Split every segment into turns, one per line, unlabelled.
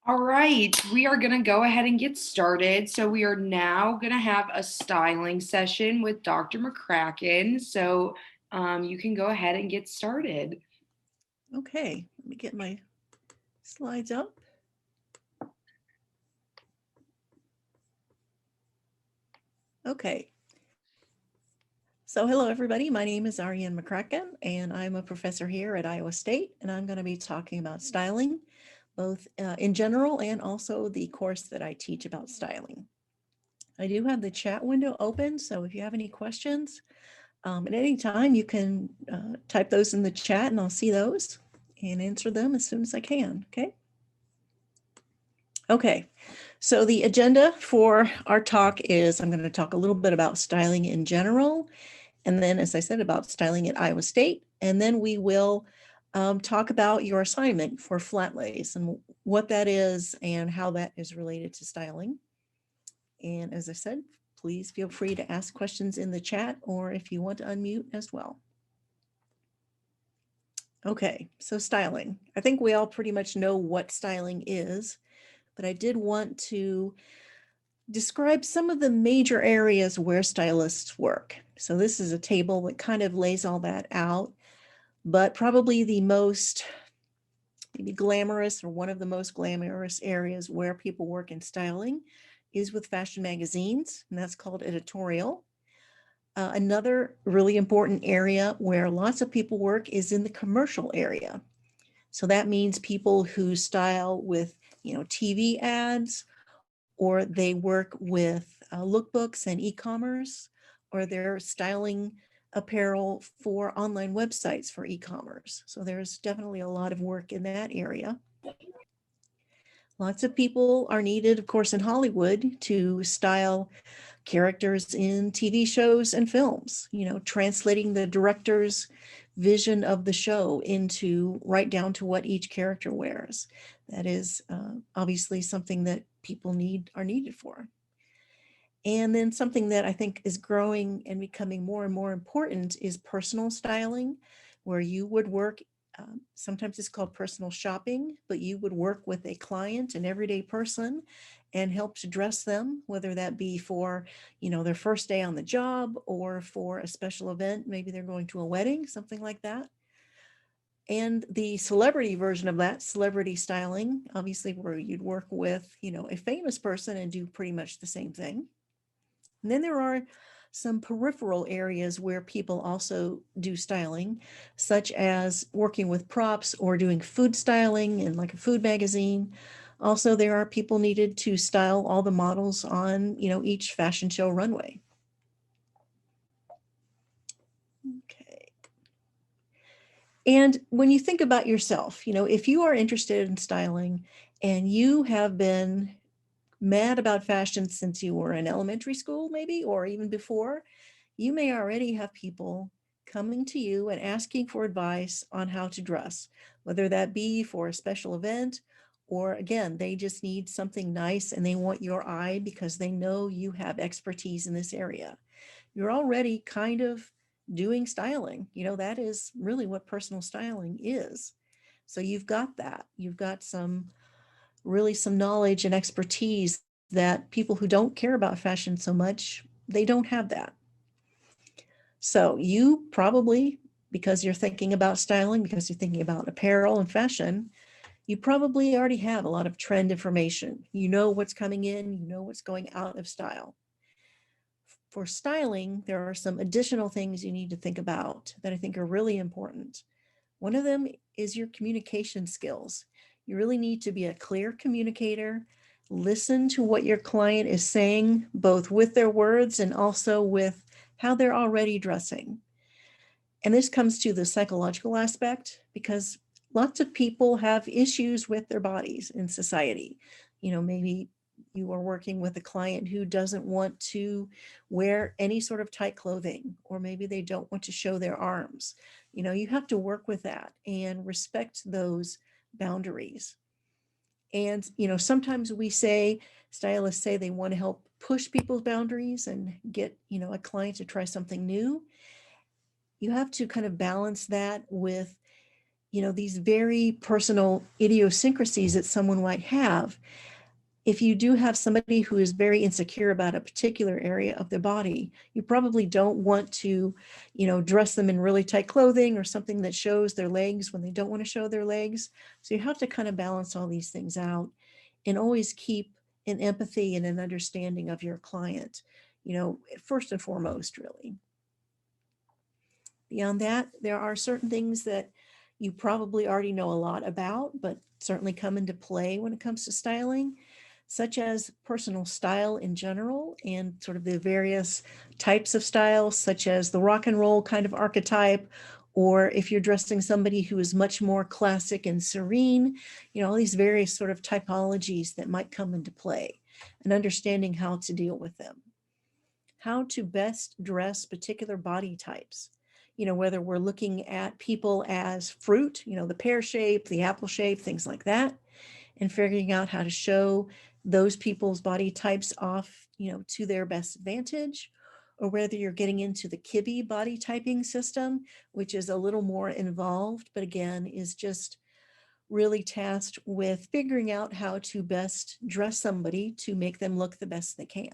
All right, we are going to go ahead and get started. So, we are now going to have a styling session with Dr. McCracken. So, you can go ahead and get started.
Okay, let me get my slides up. Okay. So hello everybody, my name is Ariane McCracken and I'm a professor here at Iowa State, and I'm going to be talking about styling, both in general and also the course that I teach about styling. I do have the chat window open, so if you have any questions at any time, you can type those in the chat and I'll see those and answer them as soon as I can, okay? Okay, so the agenda for our talk is I'm going to talk a little bit about styling in general, and then, as I said, about styling at Iowa State, and then we will talk about your assignment for flat lace and what that is and how that is related to styling. And as I said, please feel free to ask questions in the chat or if you want to unmute as well. Okay, so styling. I think we all pretty much know what styling is, but I did want to describe some of the major areas where stylists work. So this is a table that kind of lays all that out, but probably the most maybe glamorous or one of the most glamorous areas where people work in styling is with fashion magazines, and that's called editorial. Another really important area where lots of people work is in the commercial area. So that means people who style with, TV ads, or they work with lookbooks and e-commerce, or they're styling apparel for online websites for e-commerce. So there's definitely a lot of work in that area. Lots of people are needed, of course, in Hollywood to style characters in TV shows and films, translating the director's vision of the show into right down to what each character wears. That is obviously something that people are needed for. And then something that I think is growing and becoming more and more important is personal styling, where you would work, sometimes it's called personal shopping, but you would work with a client, an everyday person, and help to dress them, whether that be for, their first day on the job or for a special event. Maybe they're going to a wedding, something like that. And the celebrity version of that, celebrity styling, obviously where you'd work with, a famous person and do pretty much the same thing. And then there are some peripheral areas where people also do styling, such as working with props or doing food styling in like a food magazine. Also, there are people needed to style all the models on, each fashion show runway. Okay. And when you think about yourself, if you are interested in styling and you have been mad about fashion since you were in elementary school, maybe, or even before, you may already have people coming to you and asking for advice on how to dress, whether that be for a special event, or again, they just need something nice and they want your eye because they know you have expertise in this area. You're already kind of doing styling. That is really what personal styling is. So you've got that. You've got some knowledge and expertise that people who don't care about fashion so much, they don't have that. So you probably, because you're thinking about styling, because you're thinking about apparel and fashion, you probably already have a lot of trend information. You know what's coming in, you know what's going out of style. For styling, there are some additional things you need to think about that I think are really important. One of them is your communication skills. You really need to be a clear communicator. Listen to what your client is saying, both with their words and also with how they're already dressing. And this comes to the psychological aspect, because lots of people have issues with their bodies in society. Maybe you are working with a client who doesn't want to wear any sort of tight clothing, or maybe they don't want to show their arms. You have to work with that and respect those boundaries. And, sometimes stylists say they want to help push people's boundaries and get, a client to try something new. You have to kind of balance that with, these very personal idiosyncrasies that someone might have. If you do have somebody who is very insecure about a particular area of their body, you probably don't want to, dress them in really tight clothing or something that shows their legs when they don't want to show their legs. So you have to kind of balance all these things out and always keep an empathy and an understanding of your client, first and foremost, really. Beyond that, there are certain things that you probably already know a lot about, but certainly come into play when it comes to styling, such as personal style in general and sort of the various types of styles, such as the rock and roll kind of archetype, or if you're dressing somebody who is much more classic and serene, all these various sort of typologies that might come into play and understanding how to deal with them. How to best dress particular body types. Whether we're looking at people as fruit, the pear shape, the apple shape, things like that, and figuring out how to show those people's body types off, to their best advantage, or whether you're getting into the Kibbe body typing system, which is a little more involved, but again, is just really tasked with figuring out how to best dress somebody to make them look the best they can.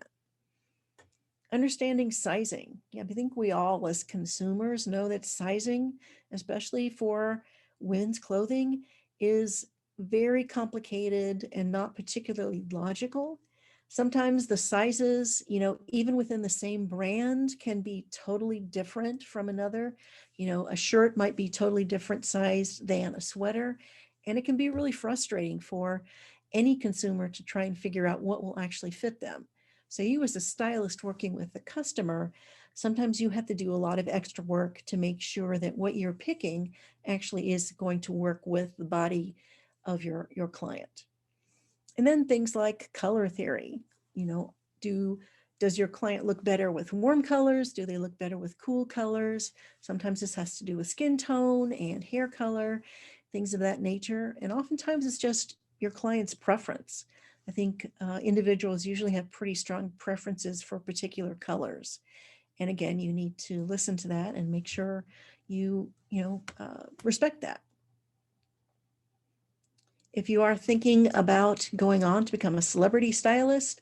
Understanding sizing. Yeah, I think we all as consumers know that sizing, especially for women's clothing, is very complicated and not particularly logical. Sometimes the sizes, even within the same brand, can be totally different from another. A shirt might be totally different size than a sweater, and it can be really frustrating for any consumer to try and figure out what will actually fit them. So you as a stylist working with the customer, sometimes you have to do a lot of extra work to make sure that what you're picking actually is going to work with the body of your client. And then things like color theory, you know, does your client look better with warm colors? Do they look better with cool colors? Sometimes this has to do with skin tone and hair color, things of that nature. And oftentimes it's just your client's preference. I think individuals usually have pretty strong preferences for particular colors. And again, you need to listen to that and make sure you respect that. If you are thinking about going on to become a celebrity stylist,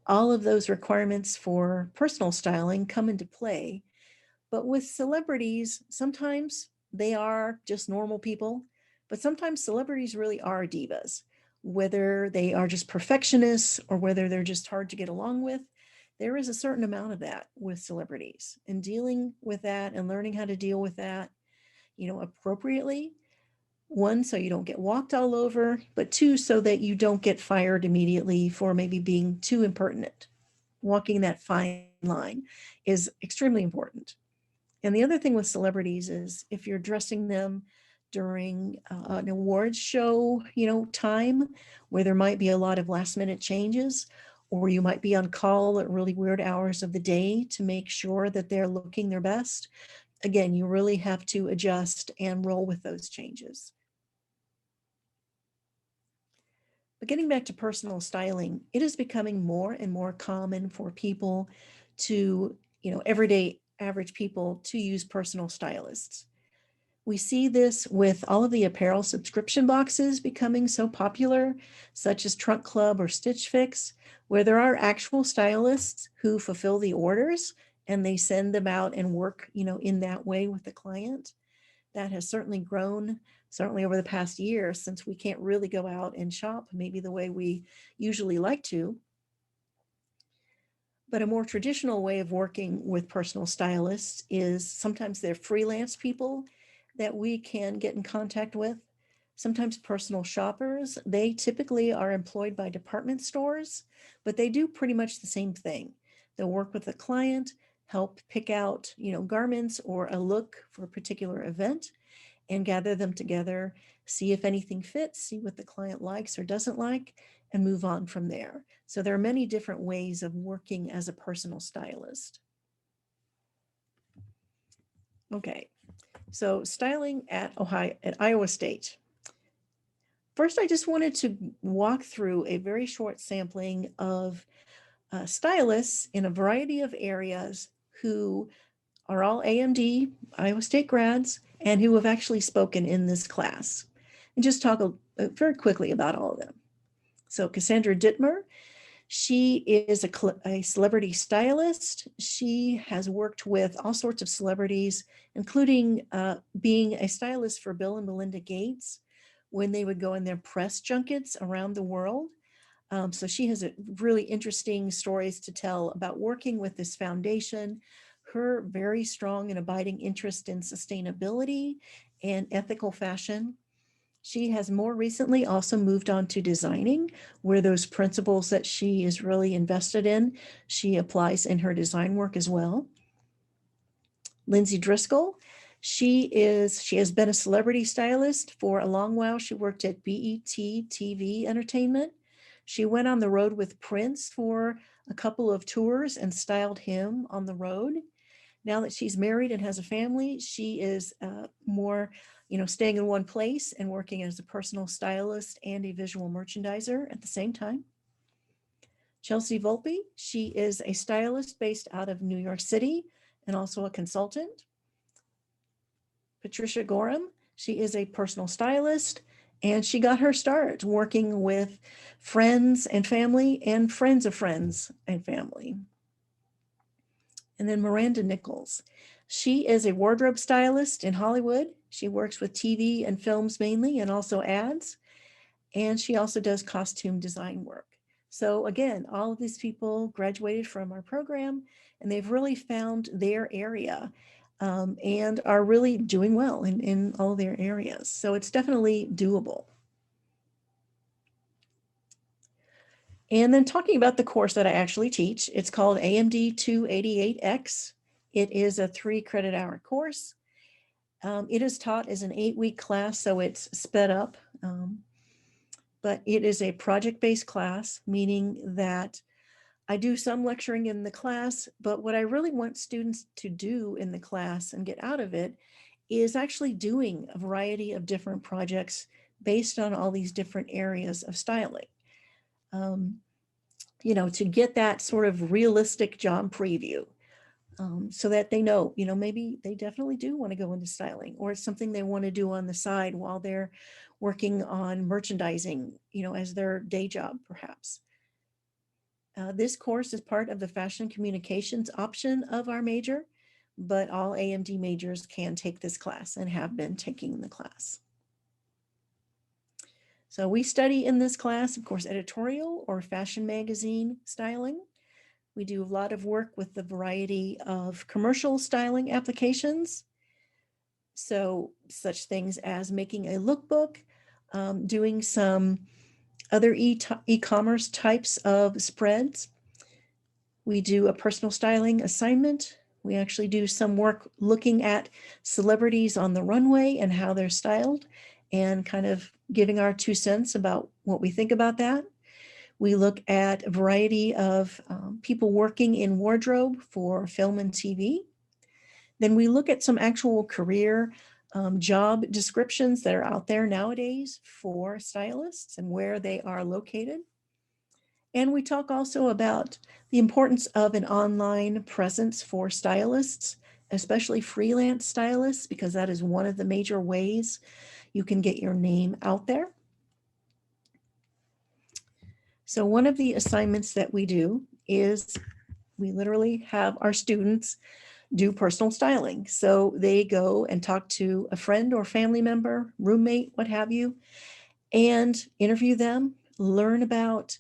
all of those requirements for personal styling come into play. But with celebrities, sometimes they are just normal people, but sometimes celebrities really are divas, whether they are just perfectionists or whether they're just hard to get along with. There is a certain amount of that with celebrities, and dealing with that and learning how to deal with that, appropriately. One, so you don't get walked all over, but two, so that you don't get fired immediately for maybe being too impertinent. Walking that fine line is extremely important. And the other thing with celebrities is if you're dressing them during an awards show, time where there might be a lot of last minute changes, or you might be on call at really weird hours of the day to make sure that they're looking their best. Again, you really have to adjust and roll with those changes. But getting back to personal styling, it is becoming more and more common for people to, everyday average people to use personal stylists. We see this with all of the apparel subscription boxes becoming so popular, such as Trunk Club or Stitch Fix, where there are actual stylists who fulfill the orders and they send them out and work, in that way with the client. That has certainly grown, certainly over the past year, since we can't really go out and shop maybe the way we usually like to. But a more traditional way of working with personal stylists is sometimes they're freelance people that we can get in contact with. Sometimes personal shoppers, they typically are employed by department stores, but they do pretty much the same thing. They'll work with the client, help pick out, garments or a look for a particular event, and gather them together, see if anything fits, see what the client likes or doesn't like, and move on from there. So there are many different ways of working as a personal stylist. Okay, so styling at Iowa State. First, I just wanted to walk through a very short sampling of stylists in a variety of areas who are all AMD, Iowa State grads, and who have actually spoken in this class. And just talk very quickly about all of them. So Cassandra Dittmer, she is a celebrity stylist. She has worked with all sorts of celebrities, including being a stylist for Bill and Melinda Gates when they would go in their press junkets around the world. So she has really interesting stories to tell about working with this foundation, her very strong and abiding interest in sustainability and ethical fashion. She has more recently also moved on to designing, where those principles that she is really invested in, she applies in her design work as well. Lindsay Driscoll, she has been a celebrity stylist for a long while. She worked at BET TV Entertainment. She went on the road with Prince for a couple of tours and styled him on the road. Now that she's married and has a family, she is more, staying in one place and working as a personal stylist and a visual merchandiser at the same time. Chelsea Volpe, she is a stylist based out of New York City and also a consultant. Patricia Gorham, she is a personal stylist, and she got her start working with friends and family and friends of friends and family. And then Miranda Nichols. She is a wardrobe stylist in Hollywood. She works with TV and films mainly and also ads. And she also does costume design work. So again, all of these people graduated from our program and they've really found their area and are really doing well in all their areas. So it's definitely doable. And then talking about the course that I actually teach, it's called AMD 288X. It is a 3-credit-hour course. It is taught as an 8-week class, so it's sped up. But it is a project-based class, meaning that I do some lecturing in the class, but what I really want students to do in the class and get out of it is actually doing a variety of different projects based on all these different areas of styling. To get that sort of realistic job preview so that they know, maybe they definitely do want to go into styling, or it's something they want to do on the side while they're working on merchandising, as their day job, perhaps. This course is part of the fashion communications option of our major, but all AMD majors can take this class and have been taking the class. So we study in this class, of course, editorial or fashion magazine styling. We do a lot of work with the variety of commercial styling applications. So such things as making a lookbook, doing some other e-commerce types of spreads. We do a personal styling assignment. We actually do some work looking at celebrities on the runway and how they're styled and kind of giving our 2 cents about what we think about that. We look at a variety of people working in wardrobe for film and TV. Then we look at some actual career job descriptions that are out there nowadays for stylists and where they are located. And we talk also about the importance of an online presence for stylists, especially freelance stylists, because that is one of the major ways you can get your name out there. So one of the assignments that we do is we literally have our students do personal styling. So they go and talk to a friend or family member, roommate, what have you, and interview them, learn about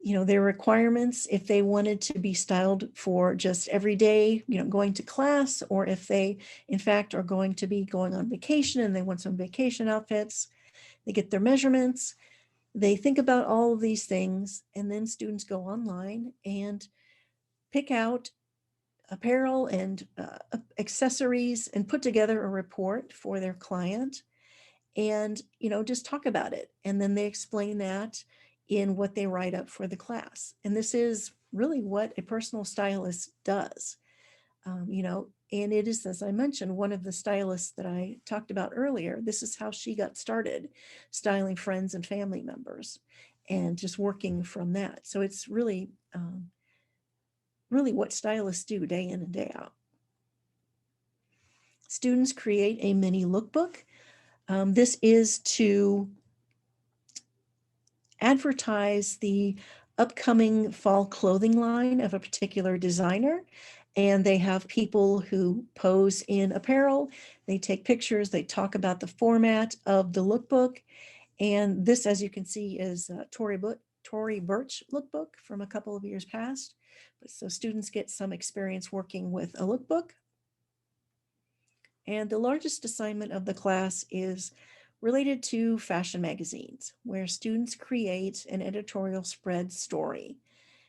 their requirements, if they wanted to be styled for just every day, going to class, or if they in fact are going to be going on vacation and they want some vacation outfits. They get their measurements, they think about all of these things, and then students go online and pick out apparel and accessories and put together a report for their client and just talk about it, and then they explain that in what they write up for the class. And this is really what a personal stylist does. And it is, as I mentioned, one of the stylists that I talked about earlier. This is how she got started, styling friends and family members and just working from that. So it's really really what stylists do day in and day out. Students create a mini lookbook. This is to advertise the upcoming fall clothing line of a particular designer. And they have people who pose in apparel. They take pictures, they talk about the format of the lookbook. And this, as you can see, is Tory Burch lookbook from a couple of years past. So students get some experience working with a lookbook. And the largest assignment of the class is related to fashion magazines, where students create an editorial spread story.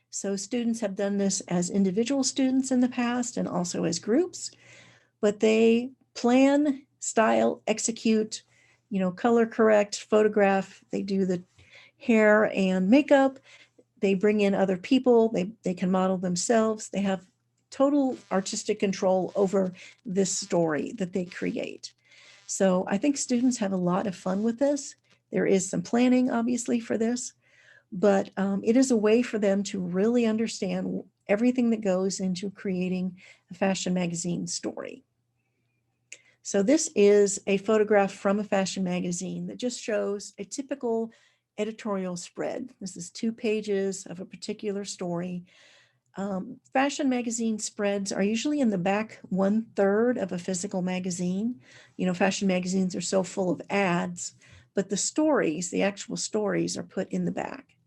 So students have done this as individual students in the past and also as groups, but they plan, style, execute, color correct, photograph, they do the hair and makeup, they bring in other people, they can model themselves, they have total artistic control over this story that they create. So I think students have a lot of fun with this. There is some planning, obviously, for this, but it is a way for them to really understand everything that goes into creating a fashion magazine story. So this is a photograph from a fashion magazine that just shows a typical editorial spread. This is 2 pages of a particular story. Fashion magazine spreads are usually in the back 1/3 of a physical magazine. Fashion magazines are so full of ads, but the stories, the actual stories, are put in the back.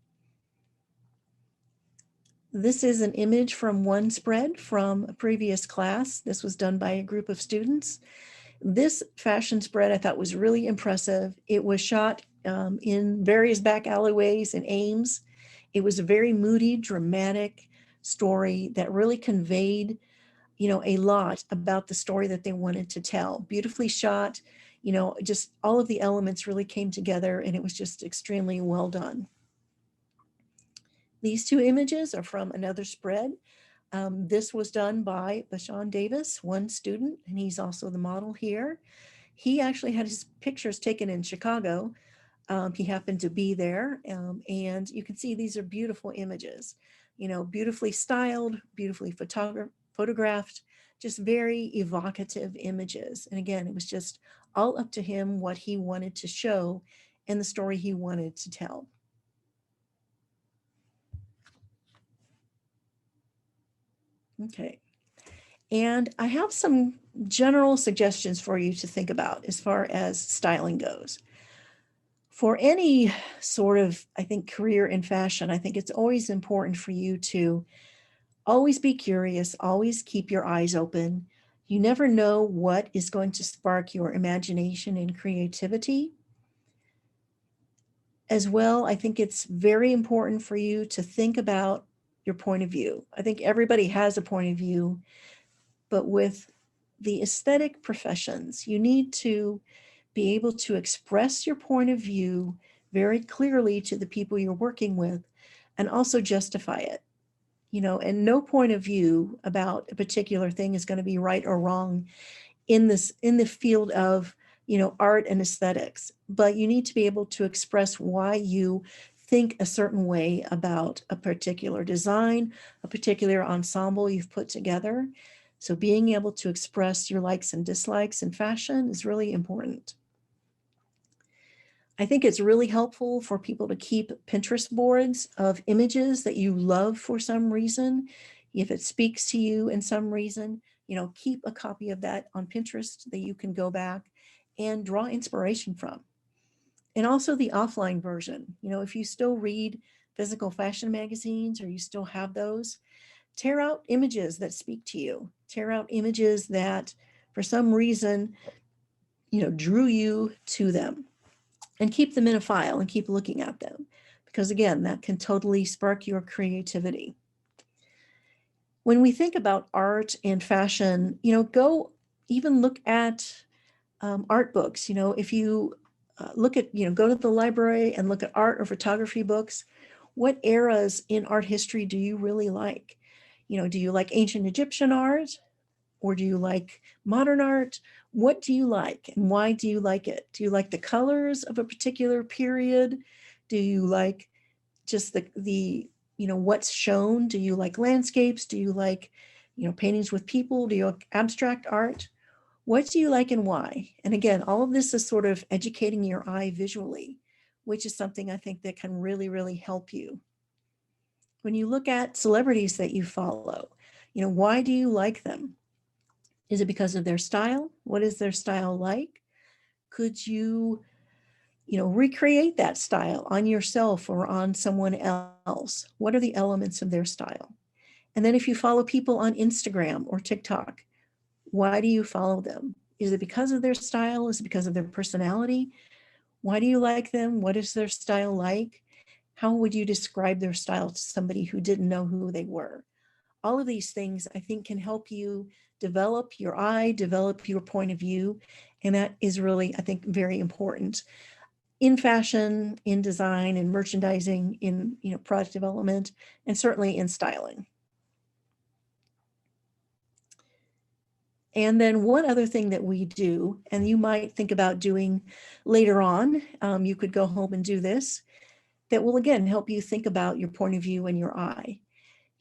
This is an image from one spread from a previous class. This was done by a group of students. This fashion spread I thought was really impressive. It was shot in various back alleyways in Ames. It was a very moody, dramatic story that really conveyed, a lot about the story that they wanted to tell. Beautifully shot, just all of the elements really came together and it was just extremely well done. These 2 images are from another spread. This was done by Bashan Davis, one student, and he's also the model here. He actually had his pictures taken in Chicago. He happened to be there, and you can see these are beautiful images, beautifully styled, beautifully photographed, just very evocative images. And again, it was just all up to him what he wanted to show and the story he wanted to tell. Okay. And I have some general suggestions for you to think about as far as styling goes. For any sort of, I think, career in fashion, I think it's always important for you to always be curious, always keep your eyes open. You never know what is going to spark your imagination and creativity. As well, I think it's very important for you to think about your point of view. I think everybody has a point of view, but with the aesthetic professions, you need to be able to express your point of view very clearly to the people you're working with and also justify it. And no point of view about a particular thing is going to be right or wrong in the field of, art and aesthetics, but you need to be able to express why you think a certain way about a particular design, a particular ensemble you've put together. So being able to express your likes and dislikes in fashion is really important. I think it's really helpful for people to keep Pinterest boards of images that you love for some reason. If it speaks to you in some reason, keep a copy of that on Pinterest that you can go back and draw inspiration from. And also the offline version. If you still read physical fashion magazines or you still have those, tear out images that speak to you. Tear out images that for some reason, drew you to them, and keep them in a file and keep looking at them. Because again, that can totally spark your creativity. When we think about art and fashion, go even look at art books. If you look at, go to the library and look at art or photography books, what eras in art history do you really like? Do you like ancient Egyptian art? Or do you like modern art? What do you like and why do you like it? Do you like the colors of a particular period? Do you like just the what's shown? Do you like landscapes? Do you like, paintings with people? Do you like abstract art? What do you like and why? And again, all of this is sort of educating your eye visually, which is something I think that can really, really help you. When you look at celebrities that you follow, why do you like them? Is it because of their style? What is their style like? Could you, recreate that style on yourself or on someone else? What are the elements of their style? And then if you follow people on Instagram or TikTok, why do you follow them? Is it because of their style? Is it because of their personality? Why do you like them? What is their style like? How would you describe their style to somebody who didn't know who they were? All of these things I think can help you develop your eye, develop your point of view. And that is really, I think, very important in fashion, in design, in merchandising, in product development, and certainly in styling. And then one other thing that we do, and you might think about doing later on, you could go home and do this, that will again help you think about your point of view and your eye.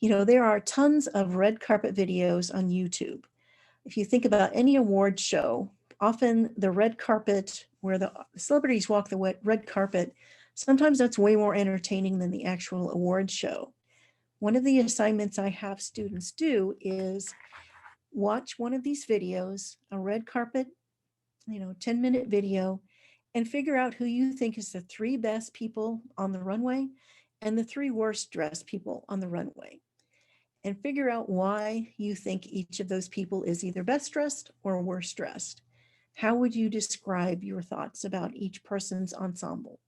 There are tons of red carpet videos on YouTube. If you think about any award show, often the red carpet where the celebrities walk the red carpet, sometimes that's way more entertaining than the actual award show. One of the assignments I have students do is watch one of these videos, a red carpet, 10-minute video, and figure out who you think is the three best people on the runway and the three worst dressed people on the runway. And figure out why you think each of those people is either best dressed or worst dressed. How would you describe your thoughts about each person's ensemble?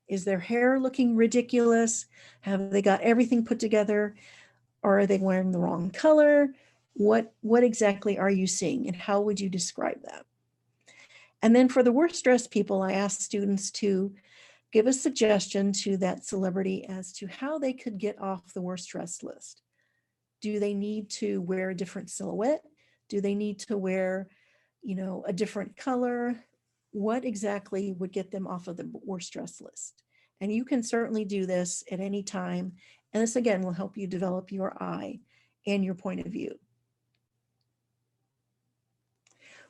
Is their hair looking ridiculous? Have they got everything put together? Or are they wearing the wrong color? What exactly are you seeing, and how would you describe that? And then for the worst dressed people, I ask students to give a suggestion to that celebrity as to how they could get off the worst dressed list. Do they need to wear a different silhouette? Do they need to wear, a different color? What exactly would get them off of the worst dress list? And you can certainly do this at any time. And this again will help you develop your eye and your point of view.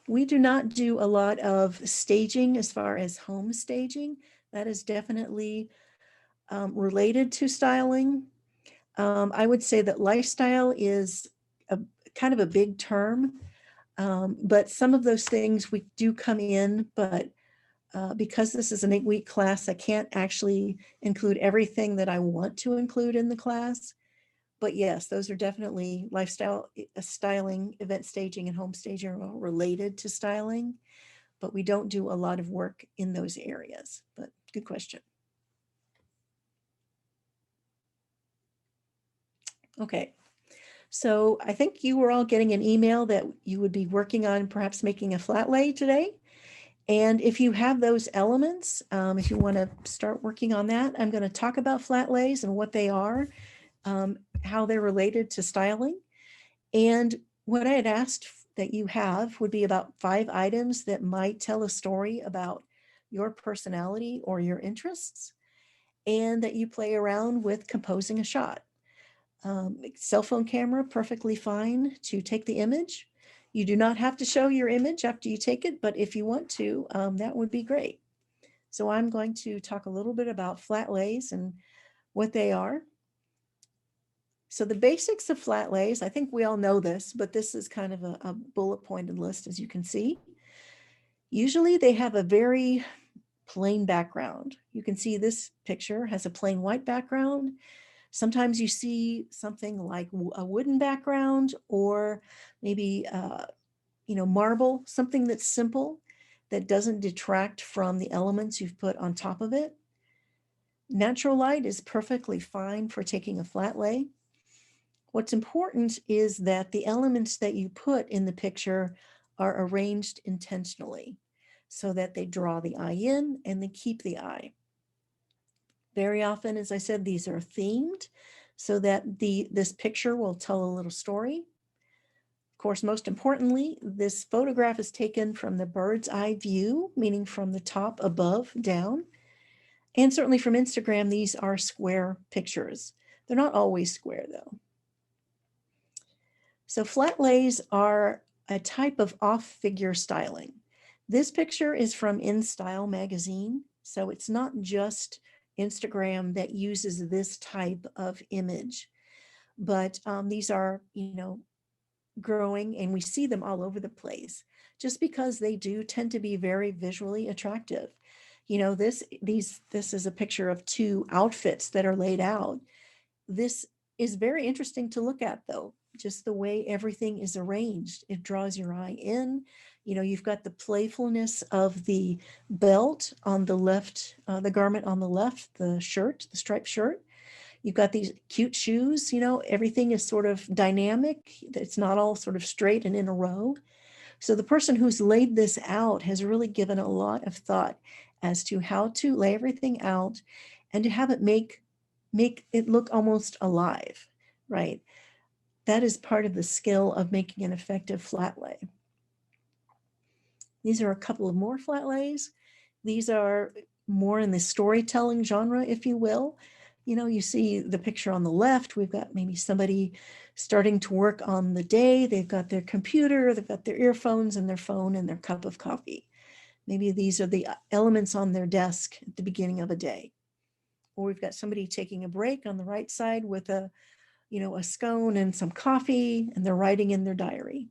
We do not do a lot of staging as far as home staging. That is definitely related to styling. I would say that lifestyle is a kind of a big term, but some of those things we do come in, but because this is an 8-week class, I can't actually include everything that I want to include in the class. But yes, those are definitely lifestyle, styling, event staging, and home staging are all related to styling, but we don't do a lot of work in those areas. But good question. Okay, so I think you were all getting an email that you would be working on perhaps making a flat lay today. And if you have those elements, if you want to start working on that, I'm going to talk about flat lays and what they are, how they're related to styling. And what I had asked that you have would be about 5 items that might tell a story about your personality or your interests, and that you play around with composing a shot. Cell phone camera, perfectly fine to take the image. You do not have to show your image after you take it, but if you want to, that would be great. So I'm going to talk a little bit about flat lays and what they are. So the basics of flat lays, I think we all know this, but this is kind of a bullet pointed list, as you can see. Usually they have a very plain background. You can see this picture has a plain white background. Sometimes you see something like a wooden background, or maybe, marble, something that's simple, that doesn't detract from the elements you've put on top of it. Natural light is perfectly fine for taking a flat lay. What's important is that the elements that you put in the picture are arranged intentionally so that they draw the eye in and they keep the eye. Very often, as I said, these are themed so that this picture will tell a little story. Of course, most importantly, this photograph is taken from the bird's eye view, meaning from the top above down. And certainly from Instagram, these are square pictures. They're not always square though. So flat lays are a type of off-figure styling. This picture is from In Style magazine, so it's not just Instagram that uses this type of image, but these are, growing, and we see them all over the place just because they do tend to be very visually attractive. This is a picture of two outfits that are laid out. This is very interesting to look at, though, just the way everything is arranged. It draws your eye in. You've got the playfulness of the belt on the left, the garment on the left, the shirt, the striped shirt. You've got these cute shoes, everything is sort of dynamic. It's not all sort of straight and in a row. So the person who's laid this out has really given a lot of thought as to how to lay everything out and to have it make it look almost alive, right? That is part of the skill of making an effective flat lay. These are a couple of more flat lays. These are more in the storytelling genre, if you will. You see the picture on the left, we've got maybe somebody starting to work on the day. They've got their computer, they've got their earphones and their phone and their cup of coffee. Maybe these are the elements on their desk at the beginning of a day. Or we've got somebody taking a break on the right side with a scone and some coffee, and they're writing in their diary.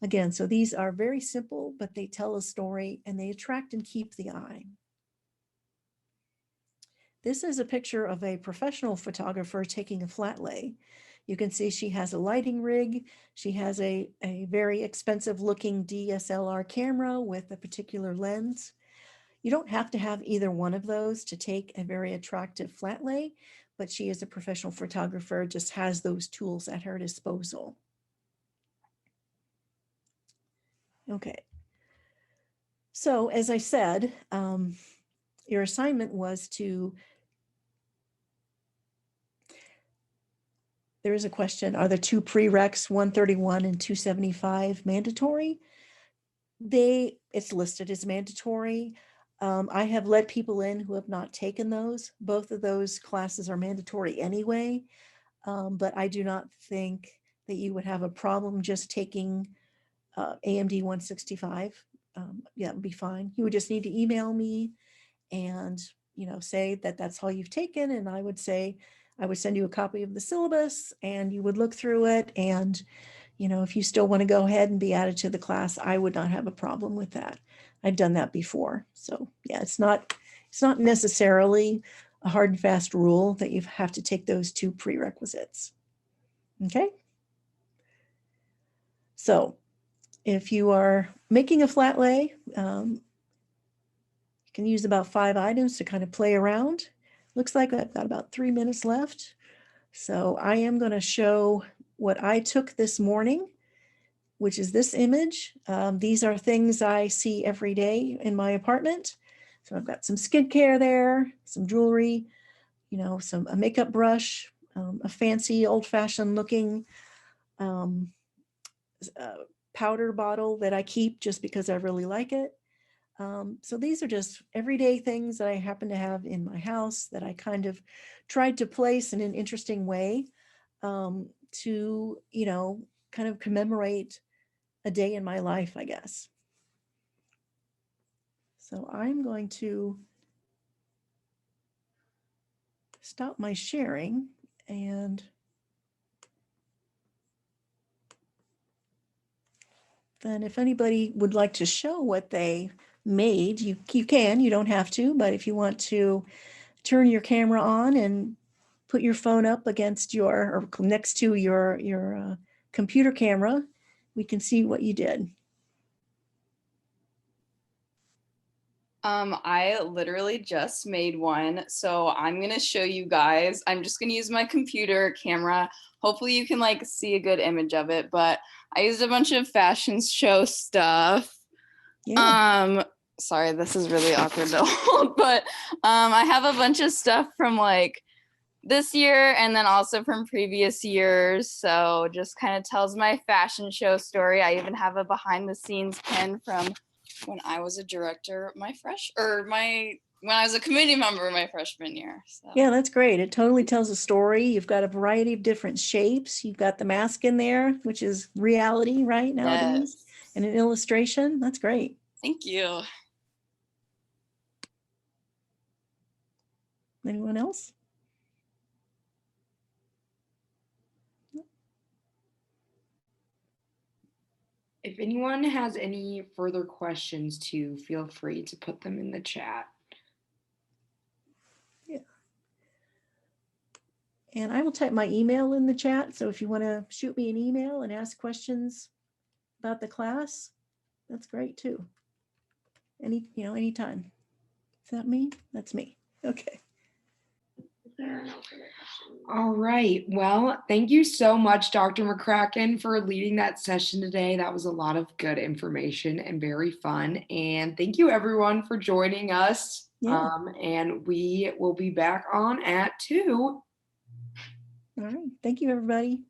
Again, so these are very simple, but they tell a story and they attract and keep the eye. This is a picture of a professional photographer taking a flat lay. You can see she has a lighting rig. She has a very expensive looking DSLR camera with a particular lens. You don't have to have either one of those to take a very attractive flat lay, but she is a professional photographer, just has those tools at her disposal. Okay. So as I said, your assignment was there is a question, are the two prereqs 131 and 275 mandatory? It's listed as mandatory. I have let people in who have not taken those. Both of those classes are mandatory anyway, but I do not think that you would have a problem just taking AMD 165. Yeah, it would be fine. You would just need to email me and say that that's all you've taken, and I would say I would send you a copy of the syllabus and you would look through it, and if you still want to go ahead and be added to the class, I would not have a problem with that. I've done that before. So yeah, it's not necessarily a hard and fast rule that you have to take those two prerequisites. Okay. So if you are making a flat lay, you can use about 5 items to kind of play around. Looks like I've got about 3 minutes left. So I am going to show what I took this morning, which is this image. These are things I see every day in my apartment. So I've got some skincare there, some jewelry, a makeup brush, a fancy old-fashioned looking powder bottle that I keep just because I really like it. So these are just everyday things that I happen to have in my house that I kind of tried to place in an interesting way to, kind of commemorate a day in my life, I guess. So I'm going to stop my sharing, and then if anybody would like to show what they made, you can, you don't have to, but if you want to turn your camera on and put your phone up against or next to your computer camera, we can see what you did.
I literally just made one, so I'm gonna show you guys. I'm just gonna use my computer camera. Hopefully you can see a good image of it, but I used a bunch of fashion show stuff.
Yeah.
Sorry, this is really awkward to hold, but I have a bunch of stuff from this year and then also from previous years. So just kind of tells my fashion show story. I even have a behind the scenes pin from when I was a director my when I was a committee member my freshman year. So.
Yeah, that's great. It totally tells a story. You've got a variety of different shapes. You've got the mask in there, which is reality, right, nowadays,
Yes.
and an illustration. That's great.
Thank you.
Anyone else?
If anyone has any further questions too, feel free to put them in the chat.
Yeah. And I will type my email in the chat. So if you want to shoot me an email and ask questions about the class, that's great too. Anytime. Is that me? That's me. Okay.
All right. Well, thank you so much, Dr. McCracken, for leading that session today. That was a lot of good information and very fun. And thank you, everyone, for joining us.
Yeah.
And we will be back on at 2.
All right. Thank you, everybody.